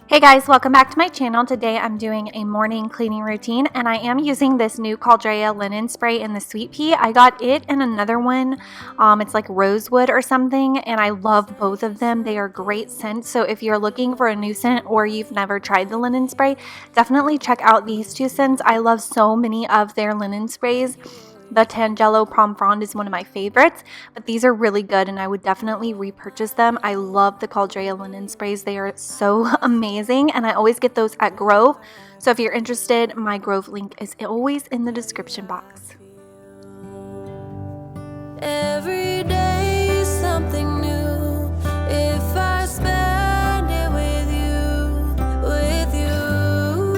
Hey guys, welcome back to my channel. Today I'm doing a morning cleaning routine and I am using this new Caldrea linen spray in the Sweet Pea. I got it and another one. It's like rosewood or something, and I love both of them. They are great scents. So if you're looking for a new scent or you've never tried the linen spray, definitely check out these two scents. I love so many of their linen sprays. The Tangelo Prom Frond is one of my favorites, but these are really good and I would definitely repurchase them. I love the Caldrea linen sprays. They are so amazing and I always get those at Grove. So if you're interested, my Grove link is always in the description box. Every day is something new. If I spend it with you, with you,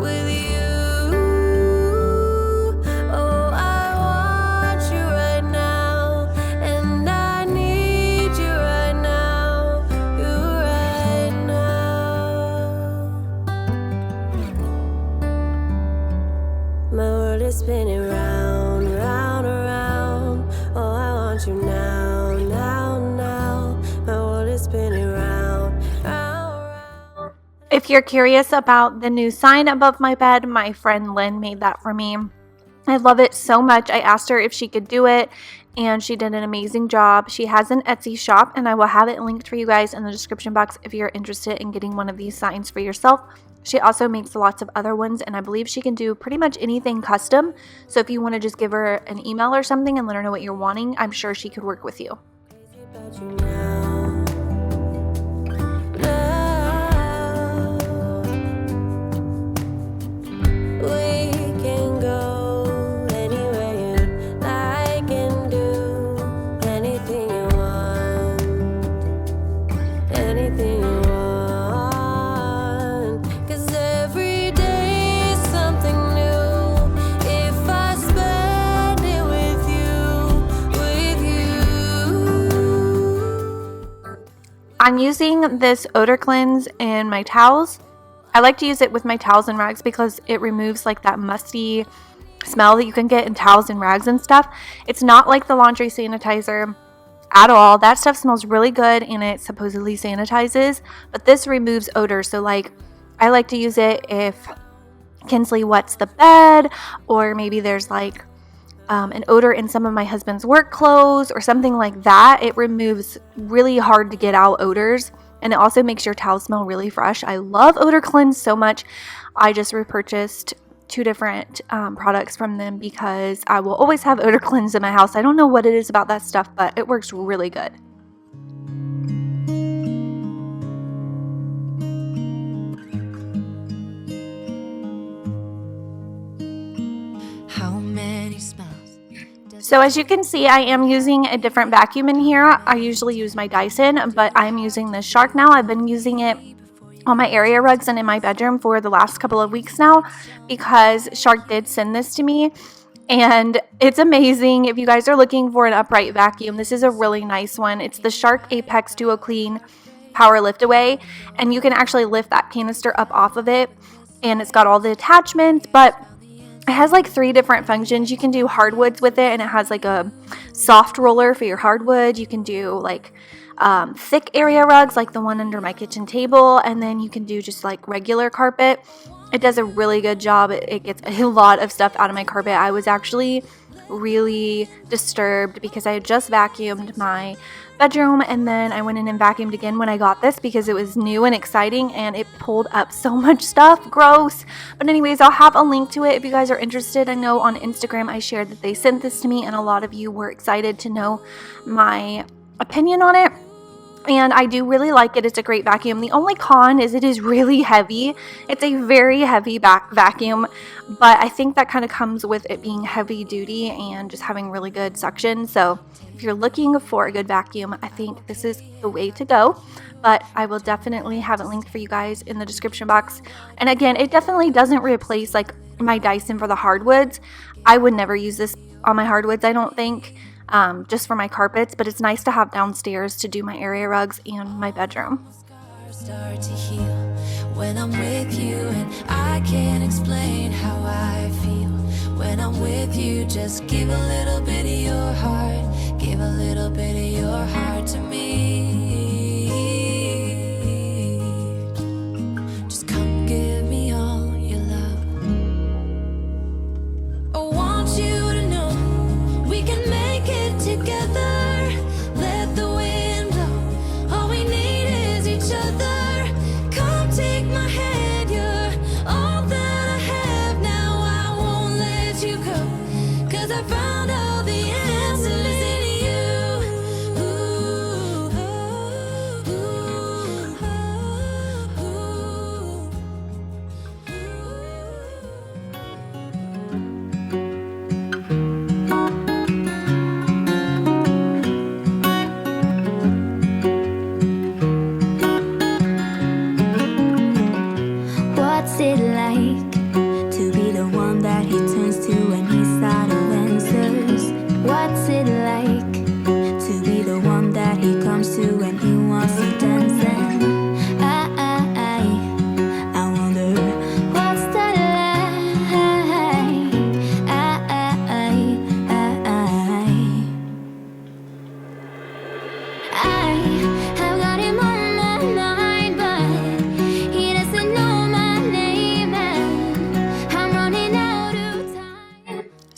with you. Oh, I want you right now, and I need you right now, you right now. My world is spinning round, round, around. Oh, I want you now, now, now. My world is spinning round, round, round. If you're curious about the new sign above my bed, my friend Lynn made that for me. I love it so much. I asked her if she could do it and she did an amazing job. She has an Etsy shop and I will have it linked for you guys in the description box if you're interested in getting one of these signs for yourself. She also makes lots of other ones and I believe she can do pretty much anything custom. So if you want to just give her an email or something and let her know what you're wanting, I'm sure she could work with you. About you now, now. We can go anywhere you like and do anything you want, anything you want. 'Cause every day is something new. If I spend it with you, with you. I'm using this ODORKLENZ in my towels. I like to use it with my towels and rags because it removes like that musty smell that you can get in towels and rags and stuff. It's not like the laundry sanitizer at all. That stuff smells really good and it supposedly sanitizes, but this removes odors. So like I like to use it if Kinsley wets the bed, or maybe there's like an odor in some of my husband's work clothes or something like that. It removes really hard to get out odors and it also makes your towel smell really fresh. I love ODORKLENZ so much. I just repurchased 2 different products from them because I will always have ODORKLENZ in my house. I don't know what it is about that stuff, but it works really good. How many smells? So as you can see, I am using a different vacuum in here. I usually use my Dyson, but I'm using this Shark now. I've been using it on my area rugs and in my bedroom for the last couple of weeks now because Shark did send this to me. And it's amazing. If you guys are looking for an upright vacuum, this is a really nice one. It's the Shark Apex Duo Clean Power Lift Away, and you can actually lift that canister up off of it, and it's got all the attachments, but it has like 3 different functions. You can do hardwoods with it, and it has like a soft roller for your hardwood. You can do like thick area rugs like the one under my kitchen table, and then you can do just like regular carpet. It does a really good job. It gets a lot of stuff out of my carpet. I was actually really disturbed because I had just vacuumed my bedroom and then I went in and vacuumed again when I got this because it was new and exciting and it pulled up so much stuff. Gross. But anyways, I'll have a link to it if you guys are interested. I know on Instagram I shared that they sent this to me and a lot of you were excited to know my opinion on it. And I do really like it. It's a great vacuum. The only con is it is really heavy. It's a very heavy vacuum, but I think that kind of comes with it being heavy duty and just having really good suction. So if you're looking for a good vacuum, I think this is the way to go. But I will definitely have it linked for you guys in the description box. And again, it definitely doesn't replace like my Dyson for the hardwoods. I would never use this on my hardwoods, I don't think. Just for my carpets, but it's nice to have downstairs to do my area rugs and my bedroom. Start to heal when I'm with you, and I can't explain how I feel when I'm with you. Just give a little bit of your heart, give a little bit of your heart to me.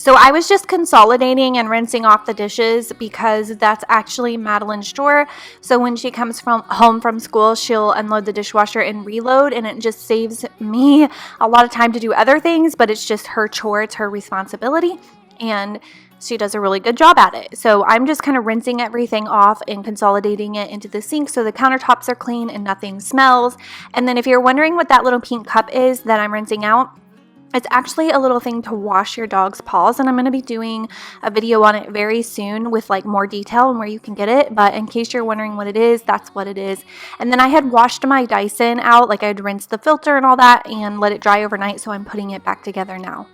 So I was just consolidating and rinsing off the dishes because that's actually Madeline's drawer. So when she comes home from school, she'll unload the dishwasher and reload, and it just saves me a lot of time to do other things, but it's just her chore, it's her responsibility, and she does a really good job at it. So I'm just kind of rinsing everything off and consolidating it into the sink so the countertops are clean and nothing smells. And then if you're wondering what that little pink cup is that I'm rinsing out, it's actually a little thing to wash your dog's paws, and I'm going to be doing a video on it very soon with like more detail and where you can get it. But in case you're wondering what it is, that's what it is. And then I had washed my Dyson out, like I'd rinsed the filter and all that and let it dry overnight, so I'm putting it back together now.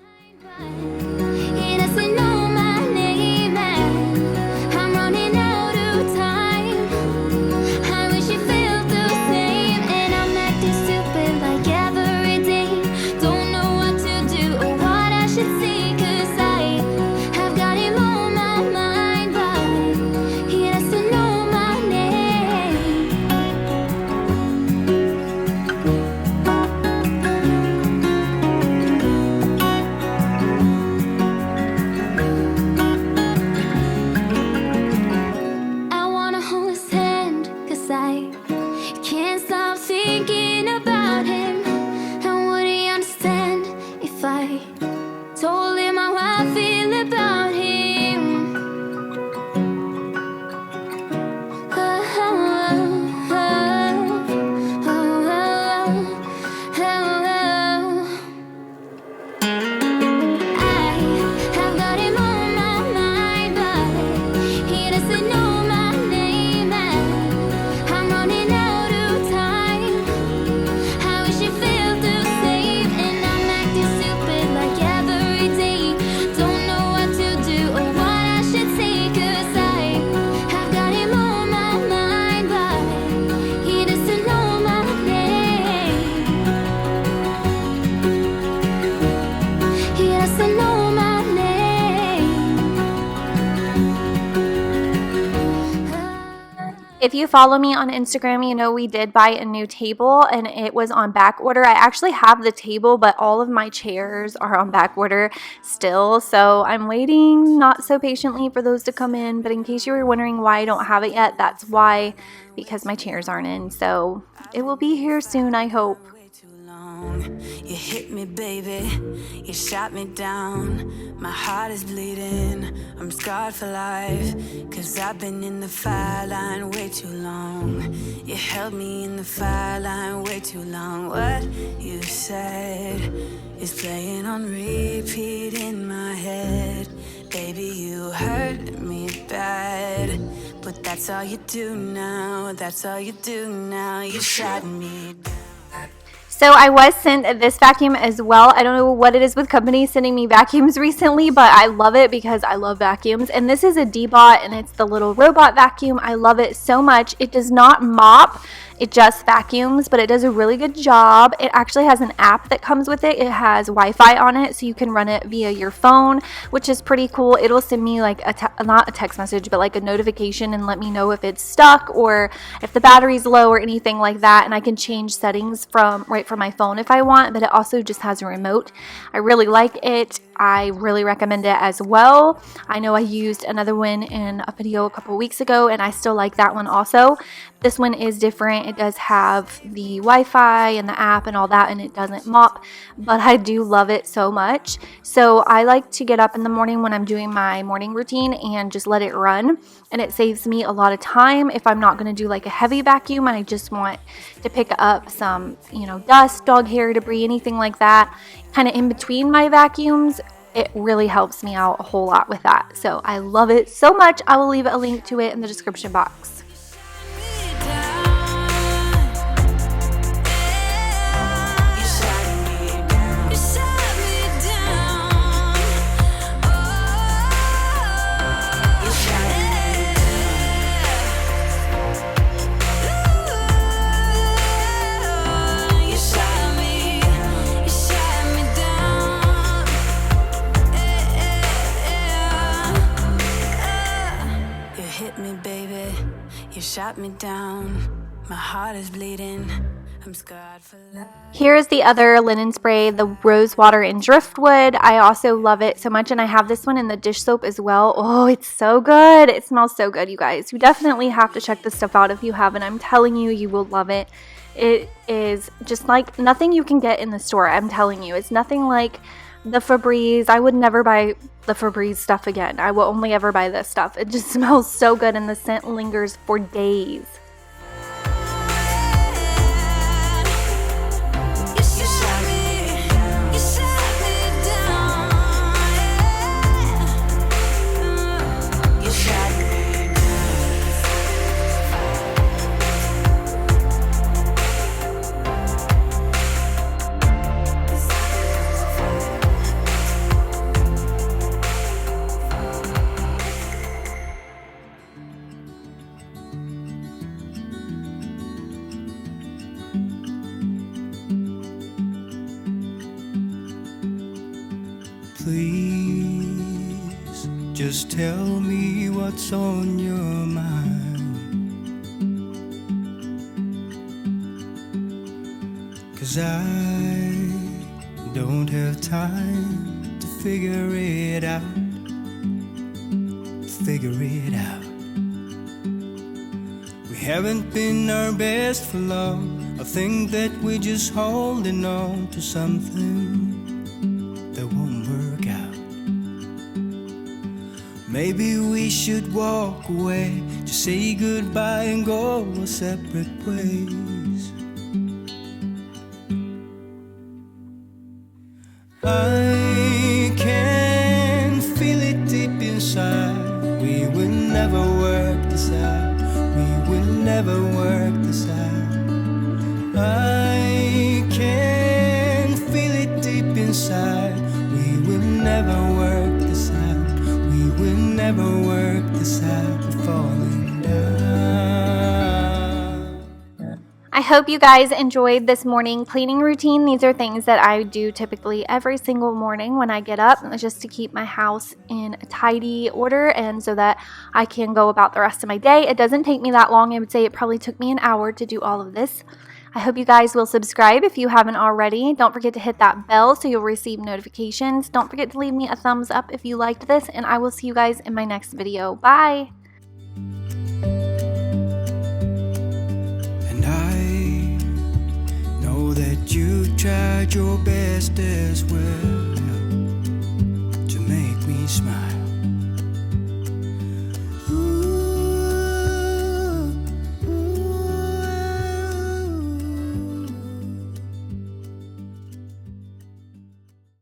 If you follow me on Instagram, you know we did buy a new table and it was on back order. I actually have the table, but all of my chairs are on back order still. So I'm waiting not so patiently for those to come in. But in case you were wondering why I don't have it yet, that's why, because my chairs aren't in. So it will be here soon, I hope. You hit me, baby, you shot me down. My heart is bleeding, I'm scarred for life. Cause I've been in the fire line way too long. You held me in the fire line way too long. What you said is playing on repeat in my head. Baby, you hurt me bad, but that's all you do now. That's all you do now. You shot me down. So I was sent this vacuum as well. I don't know what it is with companies sending me vacuums recently, but I love it because I love vacuums. And this is a D-Bot, and it's the little robot vacuum. I love it so much. It does not mop. It just vacuums, but it does a really good job. It actually has an app that comes with it. It has Wi-Fi on it, so you can run it via your phone, which is pretty cool. It'll send me like not a text message, but like a notification and let me know if it's stuck or if the battery's low or anything like that. And I can change settings right from my phone if I want, but it also just has a remote. I really like it. I really recommend it as well. I know I used another one in a video a couple weeks ago, and I still like that one also. This one is different. It does have the Wi-Fi and the app and all that, and it doesn't mop, but I do love it so much. So I like to get up in the morning when I'm doing my morning routine and just let it run, and it saves me a lot of time if I'm not going to do like a heavy vacuum and I just want to pick up some, dust, dog hair, debris, anything like that, kind of in between my vacuums. It really helps me out a whole lot with that. So I love it so much. I will leave a link to it in the description box. Shot me down, my heart is bleeding, Here is the other linen spray, the rose water and driftwood. I also love it so much, and I have this one in the dish soap as well. Oh, it's so good. It smells so good, you guys. You definitely have to check this stuff out if you haven't. I'm telling you, you will love it. It is just like nothing you can get in the store. I'm telling you, it's nothing like the Febreze. I would never buy the Febreze stuff again. I will only ever buy this stuff. It just smells so good, and the scent lingers for days. Please, just tell me what's on your mind, 'cause I don't have time to figure it out, We haven't been our best for long. I think that we're just holding on to something that won't work out. Maybe we should walk away, just say goodbye and go our separate ways. I can feel it deep inside. We will never work this out. We will never work this out. I can feel it deep inside. We will never work this out. We will never work this out. We're falling down. I hope you guys enjoyed this morning cleaning routine. These are things that I do typically every single morning when I get up, just to keep my house in a tidy order and so that I can go about the rest of my day. It doesn't take me that long. I would say it probably took me an hour to do all of this. I hope you guys will subscribe if you haven't already. Don't forget to hit that bell so you'll receive notifications. Don't forget to leave me a thumbs up if you liked this, and I will see you guys in my next video. Bye! And I know that you tried your best as well to make me smile.